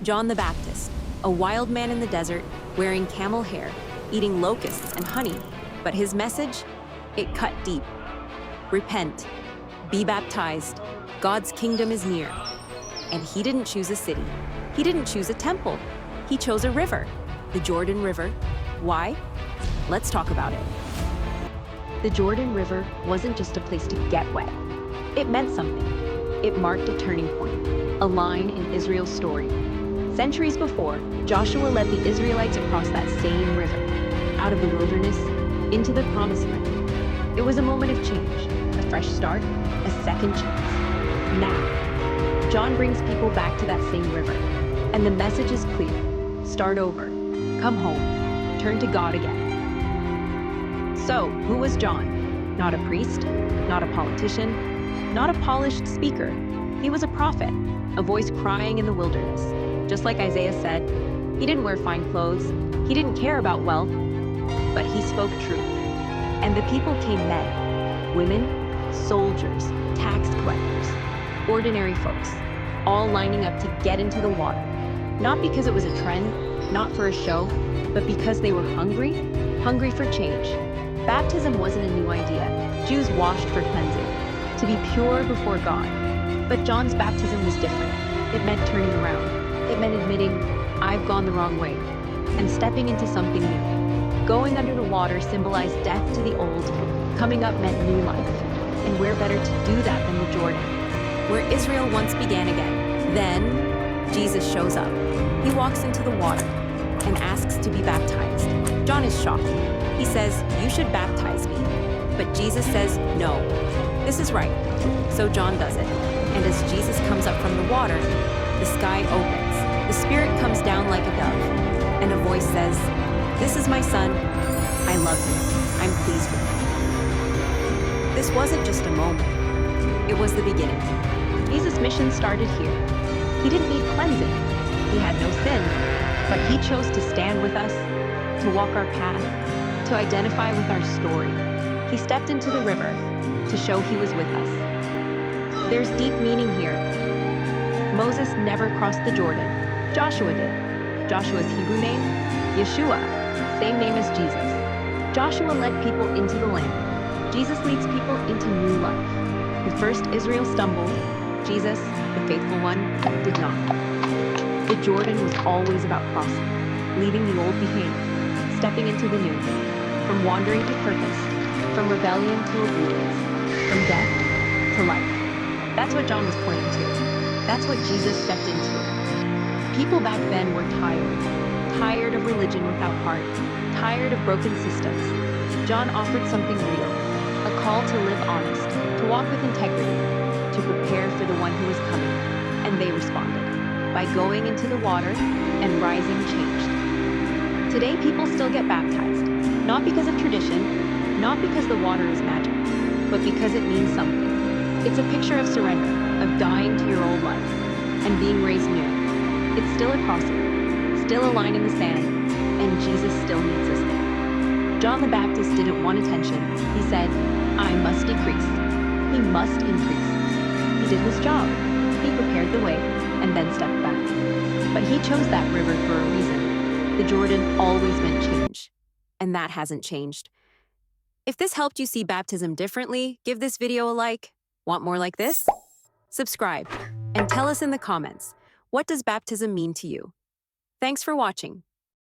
John the Baptist, a wild man in the desert, wearing camel hair, eating locusts and honey. But his message, it cut deep. Repent, be baptized, God's kingdom is near. And he didn't choose a city. He didn't choose a temple. He chose a river, the Jordan River. Why? Let's talk about it. The Jordan River wasn't just a place to get wet. It meant something. It marked a turning point, a line in Israel's story. Centuries before, Joshua led the Israelites across that same river, out of the wilderness, into the promised land. It was a moment of change, a fresh start, a second chance. Now, John brings people back to that same river, and the message is clear. Start over, come home, turn to God again. So, who was John? Not a priest, not a politician, not a polished speaker. He was a prophet, a voice crying in the wilderness. Just like Isaiah said, he didn't wear fine clothes, he didn't care about wealth, but he spoke truth. And the people came men, women, soldiers, tax collectors, ordinary folks, all lining up to get into the water. Not because it was a trend, not for a show, but because they were hungry for change. Baptism wasn't a new idea. Jews washed for cleansing, to be pure before God. But John's baptism was different. It meant turning around. It meant admitting, I've gone the wrong way, and stepping into something new. Going under the water symbolized death to the old. Coming up meant new life. And where better to do that than the Jordan, where Israel once began again. Then, Jesus shows up. He walks into the water and asks to be baptized. John is shocked. He says, you should baptize me. But Jesus says, no, this is right. So John does it. And as Jesus comes up from the water, the sky opens. The Spirit comes down like a dove, and a voice says, this is my son. I love him. I'm pleased with him. This wasn't just a moment. It was the beginning. Jesus' mission started here. He didn't need cleansing. He had no sin, but he chose to stand with us, to walk our path, to identify with our story. He stepped into the river to show he was with us. There's deep meaning here. Moses never crossed the Jordan. Joshua did. Joshua's Hebrew name? Yeshua, same name as Jesus. Joshua led people into the land. Jesus leads people into new life. The first Israel stumbled. Jesus, the faithful one, did not. The Jordan was always about crossing, leaving the old behind, stepping into the new, from wandering to purpose, from rebellion to obedience, from death to life. That's what John was pointing to. That's what Jesus stepped into. People back then were tired of religion without heart, tired of broken systems. John offered something real, a call to live honest, to walk with integrity, to prepare for the one who was coming. And they responded by going into the water and rising changed. Today, people still get baptized, not because of tradition, not because the water is magic, but because it means something. It's a picture of surrender, of dying to your old life, and being raised new. It's still a crossing, still a line in the sand, and Jesus still meets us there. John the Baptist didn't want attention. He said, I must decrease. He must increase. He did his job. He prepared the way, and then stepped back. But he chose that river for a reason. The Jordan always meant change, and that hasn't changed. If this helped you see baptism differently, give this video a like. Want more like this? Subscribe, and tell us in the comments, what does baptism mean to you? Thanks for watching.